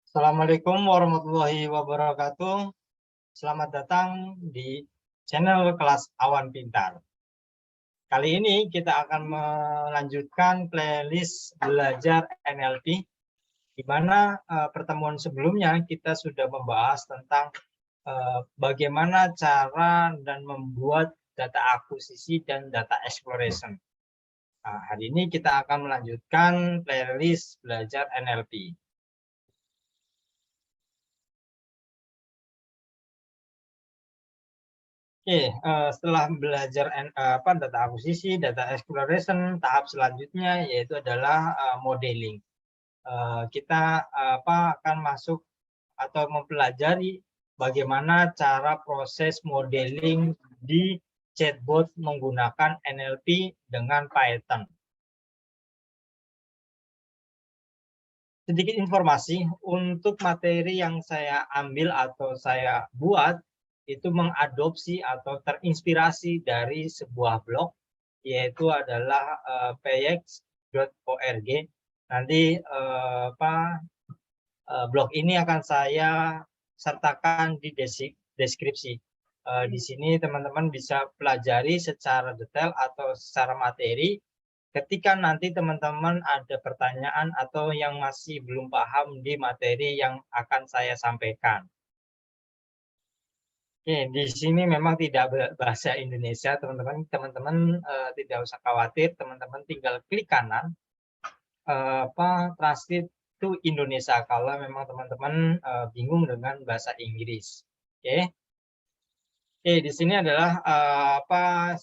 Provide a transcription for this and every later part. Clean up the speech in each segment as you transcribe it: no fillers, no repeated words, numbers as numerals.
Assalamualaikum warahmatullahi wabarakatuh. Selamat datang di channel kelas Awan Pintar. Kali ini kita akan melanjutkan playlist belajar NLP, di mana pertemuan sebelumnya kita sudah membahas tentang bagaimana cara dan membuat data akuisisi dan data exploration. Nah, hari ini kita akan melanjutkan playlist belajar NLP. Oke, setelah belajar data akuisisi, data exploration, tahap selanjutnya yaitu adalah modeling. Kita akan masuk atau mempelajari bagaimana cara proses modeling di chatbot menggunakan NLP dengan Python. Sedikit informasi, untuk materi yang saya ambil atau saya buat itu mengadopsi atau terinspirasi dari sebuah blog, yaitu adalah px.org. Nanti blog ini akan saya sertakan di deskripsi. Di sini teman-teman bisa pelajari secara detail atau secara materi. Ketika nanti teman-teman ada pertanyaan atau yang masih belum paham di materi yang akan saya sampaikan. Oke, di sini memang tidak bahasa Indonesia, teman-teman. Teman-teman tidak usah khawatir, teman-teman tinggal klik kanan, translate to Indonesia kalau memang teman-teman bingung dengan bahasa Inggris. Oke. Oke, di sini adalah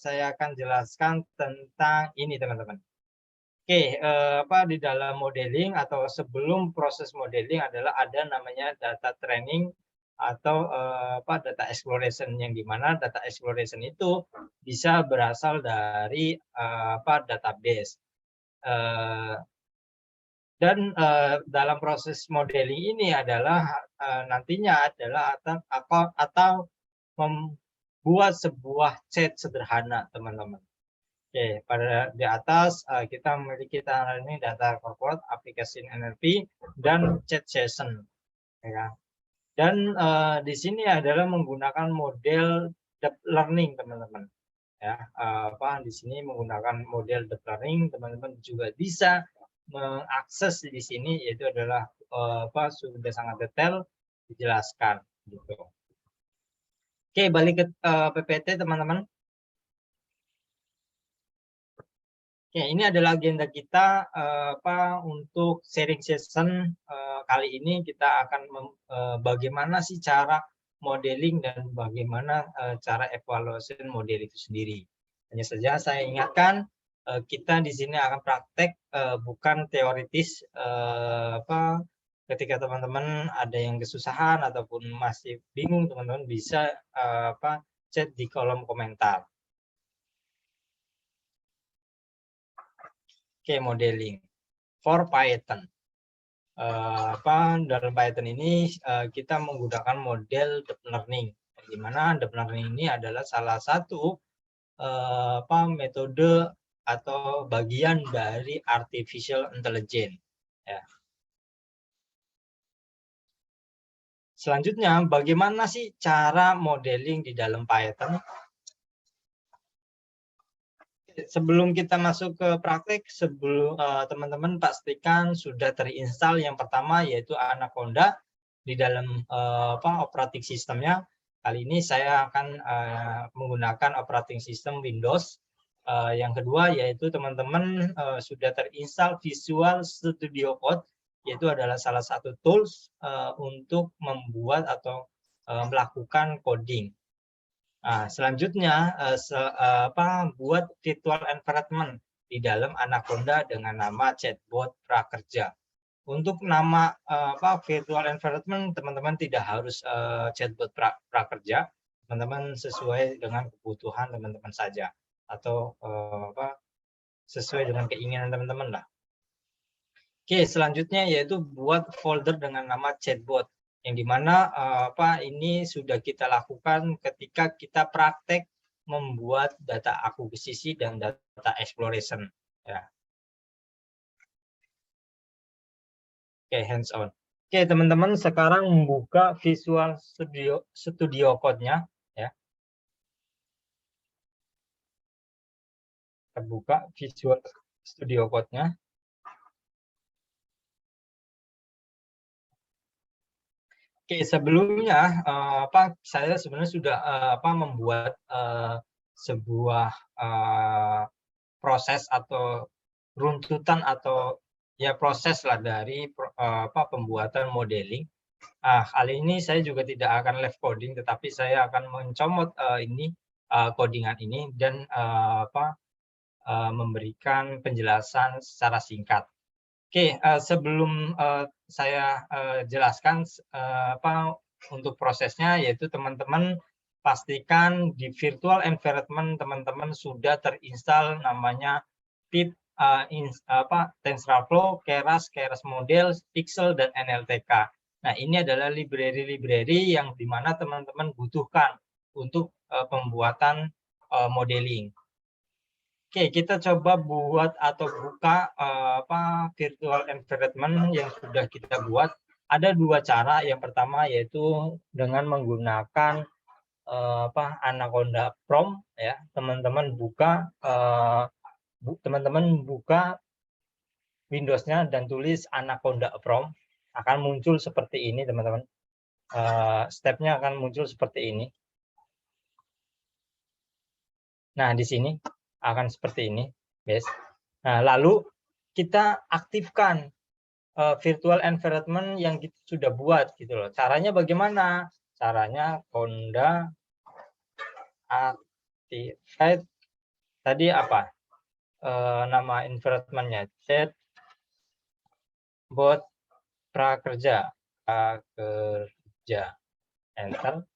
saya akan jelaskan tentang ini, teman-teman. Oke, di dalam modeling atau sebelum proses modeling adalah ada namanya data training atau data exploration, yang dimana data exploration itu bisa berasal dari database. Dan dalam proses modeling ini adalah nantinya adalah atau membuat sebuah chat sederhana, teman-teman. Oke, pada di atas kita memiliki ini data corporate, application NLP, dan chat session. Ya. Dan di sini adalah menggunakan model deep learning, teman-teman. Ya, di sini menggunakan model deep learning, teman-teman juga bisa mengakses di sini, yaitu adalah sudah sangat detail dijelaskan. Gitu. Oke, balik ke PPT, teman-teman. Oke, ini adalah agenda kita untuk sharing session kali ini. Kita akan bagaimana sih cara modeling dan bagaimana cara evaluasi model itu sendiri. Hanya saja saya ingatkan kita di sini akan praktek, bukan teoritis. Ketika teman-teman ada yang kesusahan ataupun masih bingung, teman-teman bisa chat di kolom komentar. Oke, modeling for Python. Dalam Python ini kita menggunakan model deep learning, di mana deep learning ini adalah salah satu metode atau bagian dari artificial intelligence. Ya. Selanjutnya, bagaimana sih cara modeling di dalam Python? Sebelum kita masuk ke praktek, teman-teman pastikan sudah terinstall yang pertama, yaitu Anaconda di dalam operating sistemnya. Kali ini saya akan menggunakan operating system Windows. Yang kedua yaitu teman-teman sudah terinstall Visual Studio Code, yaitu adalah salah satu tools untuk membuat atau melakukan coding. Nah, selanjutnya buat virtual environment di dalam Anaconda dengan nama chatbot prakerja. Untuk nama virtual environment, teman-teman tidak harus chatbot prakerja, teman-teman sesuai dengan kebutuhan teman-teman saja, atau sesuai dengan keinginan teman-teman lah. Oke, selanjutnya yaitu buat folder dengan nama chatbot, yang dimana ini sudah kita lakukan ketika kita praktek membuat data akuisisi dan data exploration. Ya. Oke, hands on. Oke, teman-teman sekarang membuka Visual Studio Code-nya ya. Kita buka Visual Studio Code-nya. Oke, sebelumnya saya sebenarnya sudah membuat sebuah proses atau runtutan atau ya proses lah dari pembuatan modeling. Kali ini saya juga tidak akan live coding, tetapi saya akan mencomot codingan ini dan memberikan penjelasan secara singkat. Oke, sebelum saya jelaskan untuk prosesnya, yaitu teman-teman pastikan di virtual environment teman-teman sudah terinstall namanya pip TensorFlow, Keras, Keras Model, Pixel, dan NLTK. Nah, ini adalah library-library yang dimana teman-teman butuhkan untuk pembuatan modeling. Oke, kita coba buat atau buka virtual environment yang sudah kita buat. Ada dua cara. Yang pertama yaitu dengan menggunakan Anaconda Prompt ya. Teman-teman buka Windows-nya dan tulis Anaconda Prompt, akan muncul seperti ini, teman-teman. Step-nya akan muncul seperti ini. Nah, di sini akan seperti ini, guys. Nah, lalu kita aktifkan virtual environment yang kita sudah buat gitu loh. Caranya bagaimana? Caranya Conda activate tadi apa? Nama environment-nya chatbot prakerja. Enter.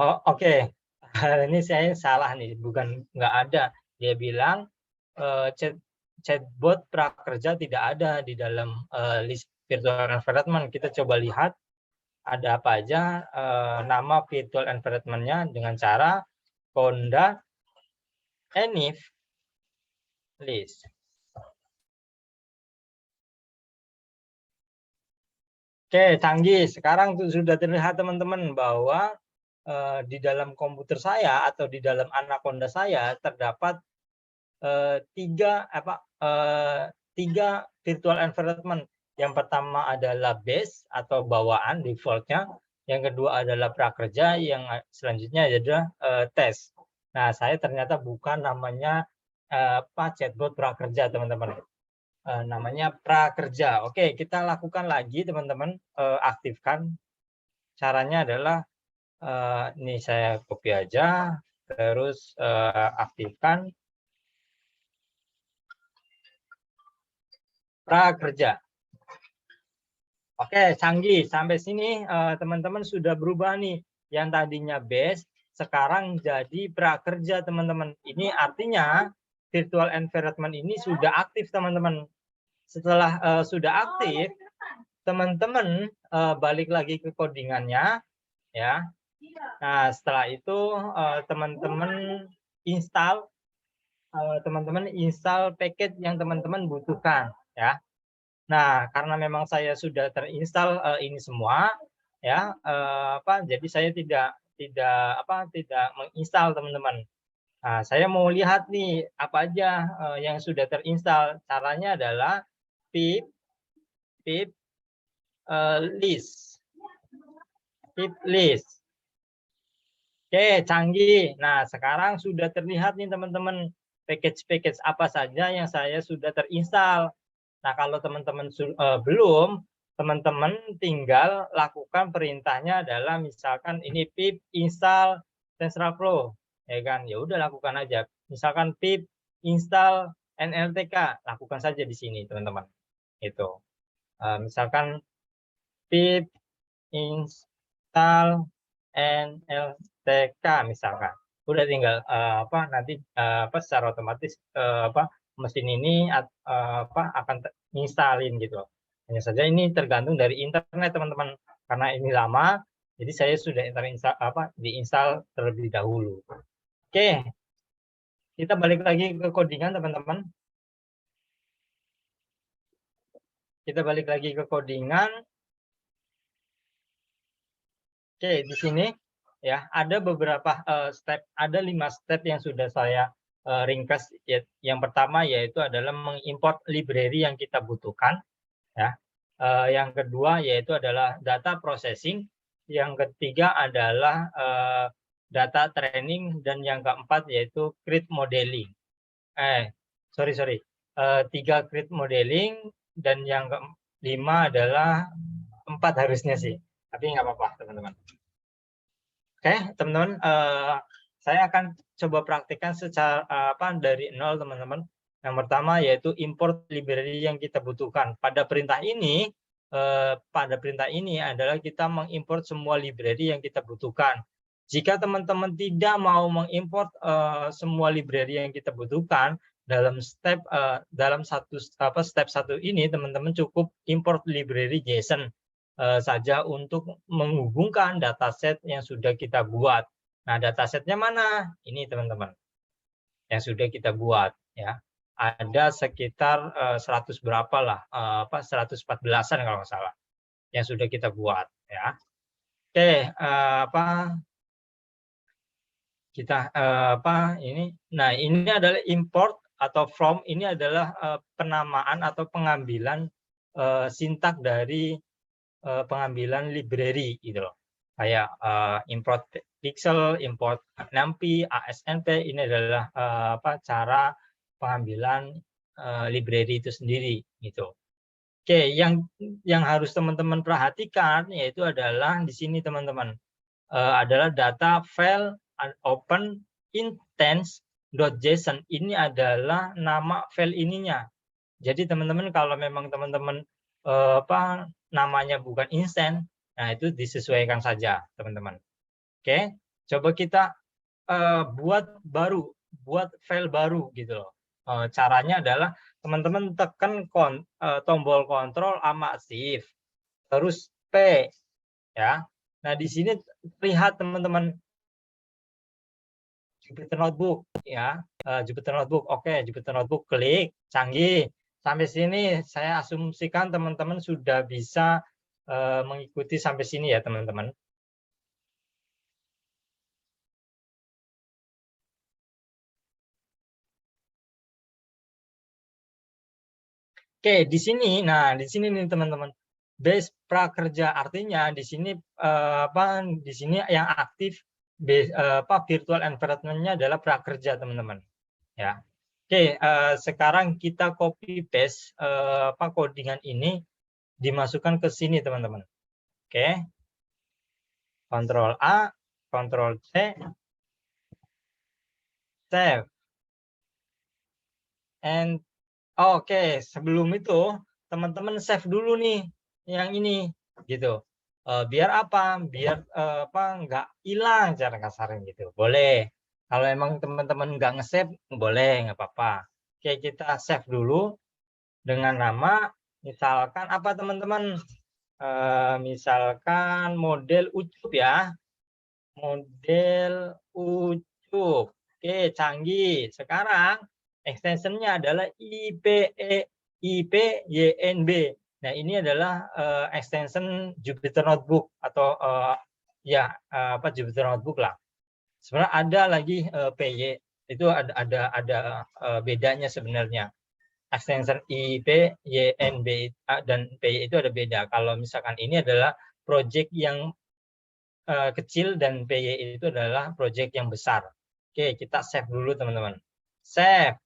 Oh, oke. Ini saya salah nih, bukan nggak ada. Dia bilang chatbot prakerja tidak ada di dalam list virtual environment. Kita coba lihat ada apa aja nama virtual environment-nya dengan cara Conda enif list. Oke, canggih. Sekarang sudah terlihat teman-teman bahwa di dalam komputer saya atau di dalam Anaconda saya terdapat tiga virtual environment. Yang pertama adalah base atau bawaan defaultnya. Yang kedua adalah prakerja. Yang selanjutnya adalah tes. Nah, saya ternyata bukan namanya chatbot prakerja, teman-teman. Namanya prakerja. Oke, kita lakukan lagi, teman-teman. Aktifkan. Caranya adalah ini saya copy aja, terus aktifkan prakerja. Oke, canggih. Sampai sini teman-teman sudah berubah nih. Yang tadinya base, sekarang jadi prakerja, teman-teman. Ini artinya virtual environment ini sudah aktif, teman-teman. Setelah sudah aktif, teman-teman balik lagi ke codingannya, ya. Nah, setelah itu teman-teman install paket yang teman-teman butuhkan, ya. Nah, karena memang saya sudah terinstall ini semua, ya, jadi saya tidak menginstal, teman-teman. Nah, saya mau lihat nih apa aja yang sudah terinstall. Caranya adalah pip list. Pip list. Oke, canggih. Nah, sekarang sudah terlihat nih, teman-teman, package-package apa saja yang saya sudah terinstall. Nah, kalau teman-teman belum, teman-teman tinggal lakukan perintahnya adalah misalkan ini pip install TensorFlow, ya kan? Ya udah, lakukan aja. Misalkan pip install NLTK, lakukan saja di sini, teman-teman. Itu. Misalkan pip install NLTK misalkan. Udah tinggal nanti secara otomatis mesin ini akan nginstalin gitu. Hanya saja ini tergantung dari internet, teman-teman. Karena ini lama, jadi saya sudah diinstal terlebih dahulu. Oke. Kita balik lagi ke codingan, teman-teman. Kita balik lagi ke codingan. Oke, di sini ya ada beberapa step, ada 5 step yang sudah saya ringkas. Yang pertama yaitu adalah mengimport library yang kita butuhkan, ya. Yang kedua yaitu adalah data processing, yang ketiga adalah data training, dan yang keempat yaitu grid modeling. Sorry, 3 grid modeling, dan yang kelima adalah 4 harusnya sih, tapi nggak apa-apa teman-teman. Oke, teman-teman, saya akan coba praktikkan secara dari nol, teman-teman. Yang pertama yaitu import library yang kita butuhkan. Pada perintah ini adalah kita mengimport semua library yang kita butuhkan. Jika teman-teman tidak mau mengimport semua library yang kita butuhkan, dalam step step 1 ini teman-teman cukup import library JSON saja untuk menghubungkan dataset yang sudah kita buat. Nah, datasetnya mana? Ini teman-teman, yang sudah kita buat, ya. Ada sekitar 100 berapa lah, 114-an kalau nggak salah, yang sudah kita buat, ya. Oke, ini. Nah, ini adalah import atau from, ini adalah penamaan atau pengambilan sintak dari pengambilan library gitu loh. Kayak import pixel, import NumPy, ASNP, ini adalah cara pengambilan library itu sendiri gitu. Oke, yang harus teman-teman perhatikan yaitu adalah di sini teman-teman, adalah data file open instance.json. Ini adalah nama file ininya. Jadi teman-teman kalau memang teman-teman namanya bukan instant, nah itu disesuaikan saja teman-teman. Oke, coba kita buat file baru gitu loh. Caranya adalah teman-teman tekan tombol kontrol sama shift, terus P, ya. Nah di sini lihat teman-teman Jupyter Notebook, ya. Jupyter Notebook, oke, Jupyter Notebook, klik, canggih. Sampai sini saya asumsikan teman-teman sudah bisa mengikuti sampai sini ya teman-teman. Oke, di sini, nah di sini nih teman-teman, base prakerja, artinya di sini di sini yang aktif virtual environment-nya adalah prakerja teman-teman, ya. Oke, sekarang kita copy paste codingan ini dimasukkan ke sini teman-teman. Oke, Ctrl A, Ctrl C, save, and oke, sebelum itu teman-teman save dulu nih yang ini gitu. Biar apa? Biar nggak hilang cara kasarnya gitu. Boleh. Kalau emang teman-teman nggak nge-save, boleh, nggak apa-apa. Oke, kita save dulu dengan nama misalkan apa teman-teman? Misalkan model Ucup ya. Model Ucup. Oke, canggih. Sekarang extensionnya adalah IPYNB. Nah, ini adalah extension Jupyter Notebook atau Jupyter Notebook lah. Sebenarnya ada lagi PY, itu ada bedanya sebenarnya. Extension IPYNB dan PY itu ada beda. Kalau misalkan ini adalah project yang kecil dan PY itu adalah project yang besar. Oke, kita save dulu teman-teman. Save.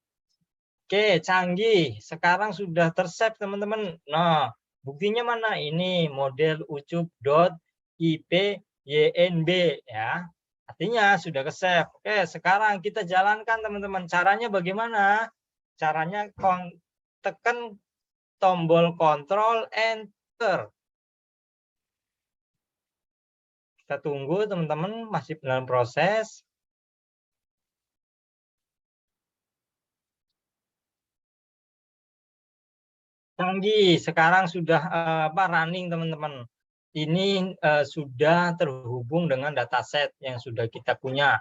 Oke, canggih. Sekarang sudah tersave teman-teman. Nah, buktinya mana? Ini model ucup.ipynb ya. Artinya sudah ke save. Oke, sekarang kita jalankan teman-teman. Caranya bagaimana? Caranya tekan tombol kontrol enter. Kita tunggu teman-teman, masih dalam proses. Canggih, sekarang sudah running teman-teman. Ini sudah terhubung dengan dataset yang sudah kita punya.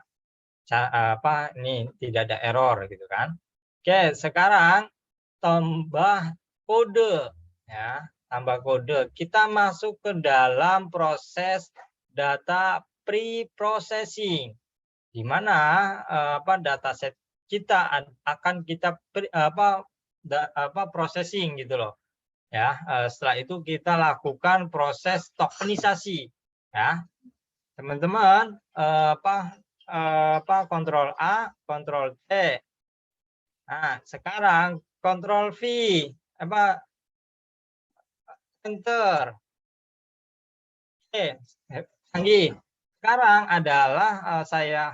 Ini tidak ada error gitu kan. Oke, sekarang tambah kode. Ya, tambah kode. Kita masuk ke dalam proses data pre-processing, di mana dataset kita akan kita processing gitu loh. Ya, setelah itu kita lakukan proses tokenisasi. Ya, teman-teman, kontrol A, kontrol T. Nah, sekarang kontrol V, enter. Oke, canggih. Sekarang adalah saya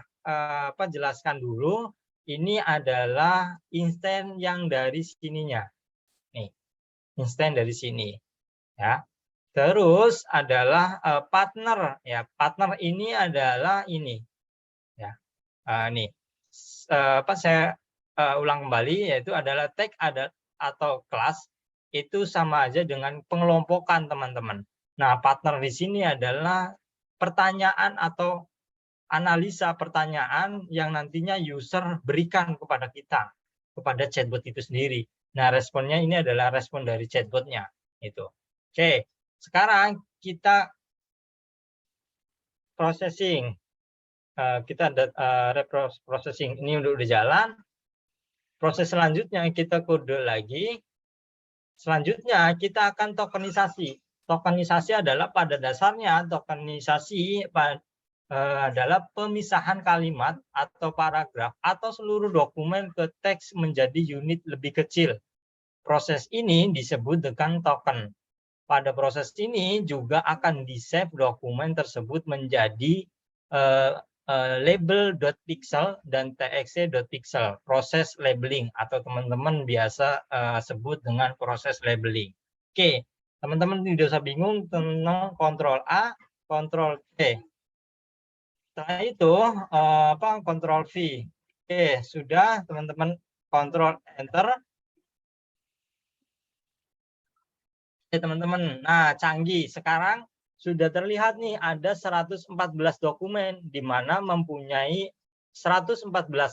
jelaskan dulu. Ini adalah instan yang dari sininya. Nih, instan dari sini. Ya. Terus adalah partner. Ya, partner ini adalah ini. Ya, nih. Saya ulang kembali, yaitu adalah tag atau kelas itu sama aja dengan pengelompokan, teman-teman. Nah, partner di sini adalah pertanyaan atau analisa pertanyaan yang nantinya user berikan kepada kita, kepada chatbot itu sendiri. Nah, responnya ini adalah respon dari chatbotnya. Itu. Oke, sekarang kita processing. Kita ada reprocessing ini udah jalan. Proses selanjutnya kita kode lagi. Selanjutnya kita akan tokenisasi. Tokenisasi adalah pada dasarnya tokenisasi adalah pemisahan kalimat atau paragraf atau seluruh dokumen ke teks menjadi unit lebih kecil. Proses ini disebut dengan token. Pada proses ini juga akan di-save dokumen tersebut menjadi label.pixel dan txt.pixel, proses labeling atau teman-teman biasa sebut dengan proses labeling. Oke, teman-teman tidak usah bingung tentang kontrol A, kontrol T. Setelah itu kontrol V. Oke, sudah teman-teman kontrol enter. Oke, teman-teman. Nah, canggih. Sekarang sudah terlihat nih ada 114 dokumen di mana mempunyai 114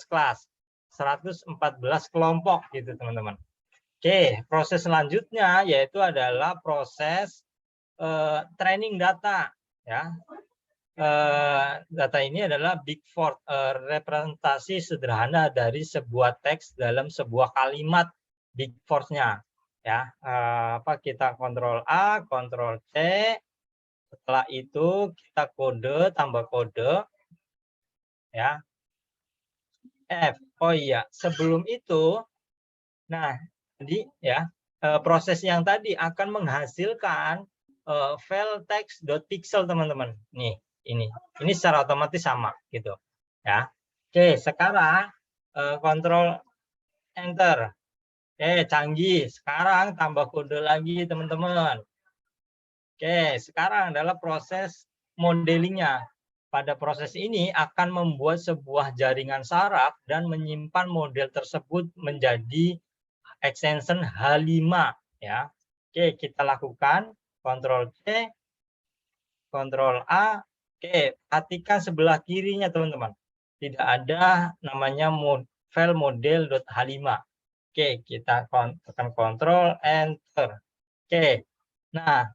kelas, 114 kelompok gitu, teman-teman. Oke, proses selanjutnya yaitu adalah proses training data, ya. Data ini adalah Big Four, representasi sederhana dari sebuah teks dalam sebuah kalimat Big Four-nya. Ya, kita kontrol A, kontrol C. Setelah itu kita kode, tambah kode, ya. F. Oh iya, sebelum itu, nah, jadi ya proses yang tadi akan menghasilkan file text.pixel, teman-teman. Nih, ini secara otomatis sama gitu, ya. Oke, sekarang kontrol enter. Oke, canggih. Sekarang tambah kode lagi, teman-teman. Oke, sekarang adalah proses modelingnya. Pada proses ini akan membuat sebuah jaringan saraf dan menyimpan model tersebut menjadi extension H5, ya. Oke, kita lakukan Ctrl C, Ctrl A. Oke, perhatikan sebelah kirinya, teman-teman. Tidak ada namanya file model.h5. Oke, kita tekan Ctrl Enter. Oke. Nah,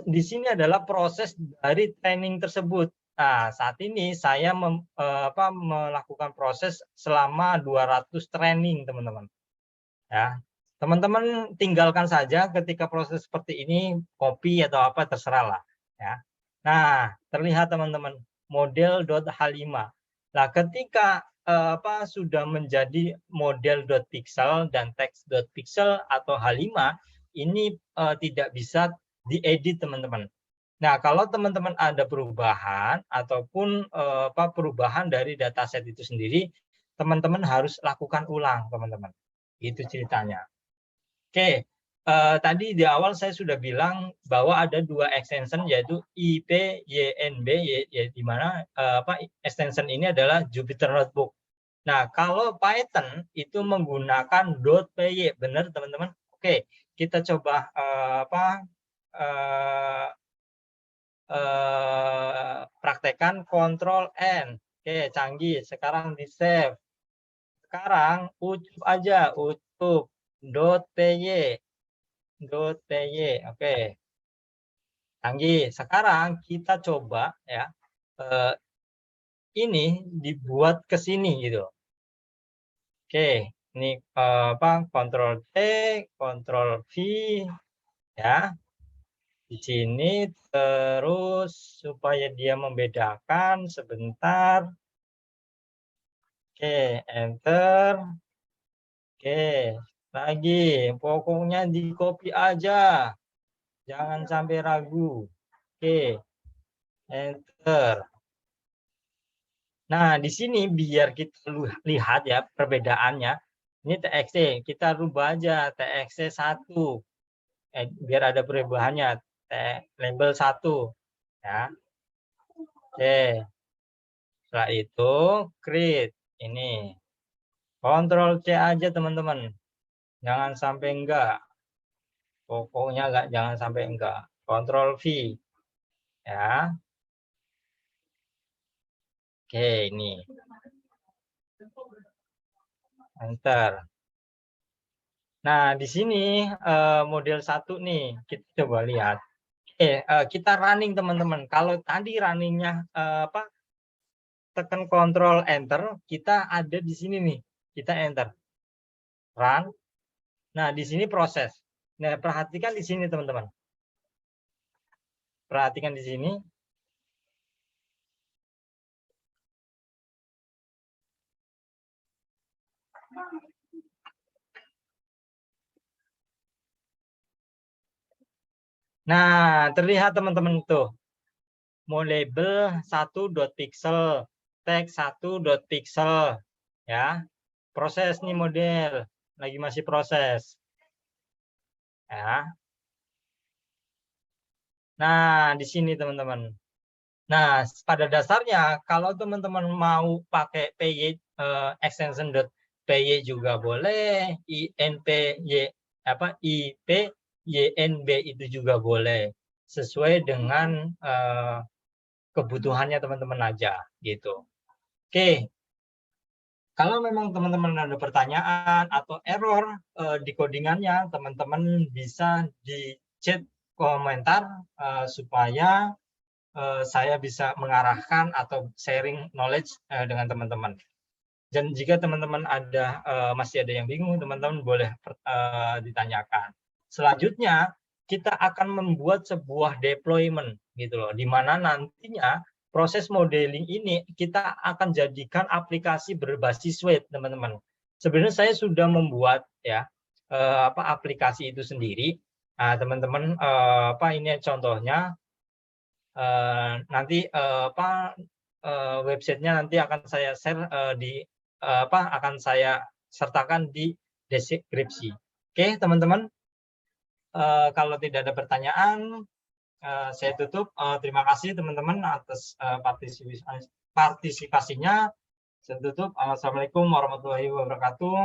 di sini adalah proses dari training tersebut. Nah, saat ini saya melakukan proses selama 200 training, teman-teman. Ya, teman-teman tinggalkan saja ketika proses seperti ini, copy atau apa terserah lah. Ya. Nah, terlihat teman-teman model.h5. Nah, ketika sudah menjadi model.pixel dan text.pixel atau H5, ini tidak bisa diedit, teman-teman. Nah, kalau teman-teman ada perubahan ataupun perubahan dari dataset itu sendiri, teman-teman harus lakukan ulang, teman-teman. Itu ceritanya. Oke, tadi di awal saya sudah bilang bahwa ada dua extension yaitu IPYNB, di mana extension ini adalah Jupyter Notebook. Nah, kalau Python itu menggunakan .py, benar teman-teman? Oke, kita coba praktekkan Ctrl N. Oke, canggih. Sekarang di save. Sekarang ucup aja, ucup.py. .py. Oke. Canggih. Sekarang kita coba ya. Ini dibuat ke sini gitu. Oke, ini Ctrl T, Ctrl V ya. Di sini terus supaya dia membedakan sebentar. Oke, enter. Oke, lagi pokoknya di copy aja. Jangan sampai ragu. Oke, enter. Nah, di sini biar kita lihat ya perbedaannya. Ini TXT, kita rubah aja TXT 1. Biar ada perubahannya. Label 1 ya. Oke. Setelah itu create ini. Ctrl C aja teman-teman. Jangan sampai enggak. Pokoknya jangan sampai enggak. Ctrl V ya. Oke, ini. Enter. Nah, di sini model 1 nih, kita coba lihat. Kita running teman-teman. Kalau tadi runningnya tekan Ctrl Enter, kita ada di sini nih. Kita enter. Run. Nah, di sini proses. Nah, perhatikan di sini teman-teman. Perhatikan di sini. Nah, terlihat teman-teman tuh. Mau label 1.pixel, teks 1.pixel ya. Proses nih model, lagi masih proses. Ya. Nah, di sini teman-teman. Nah, pada dasarnya kalau teman-teman mau pakai PY extension .py juga boleh, INPY IPYNB itu juga boleh, sesuai dengan kebutuhannya teman-teman aja gitu. Oke. Kalau memang teman-teman ada pertanyaan atau error di codingannya, teman-teman bisa di chat komentar supaya saya bisa mengarahkan atau sharing knowledge dengan teman-teman. Dan jika teman-teman masih ada yang bingung, teman-teman boleh ditanyakan. Selanjutnya, kita akan membuat sebuah deployment gitu loh, di mana nantinya proses modeling ini kita akan jadikan aplikasi berbasis web, teman-teman. Sebenarnya saya sudah membuat ya aplikasi itu sendiri. Nah, teman-teman ini contohnya. Nanti websitenya nanti akan saya share akan saya sertakan di deskripsi. Oke, teman-teman. Kalau tidak ada pertanyaan, saya tutup. Terima kasih teman-teman atas partisipasinya. Saya tutup. Assalamualaikum warahmatullahi wabarakatuh.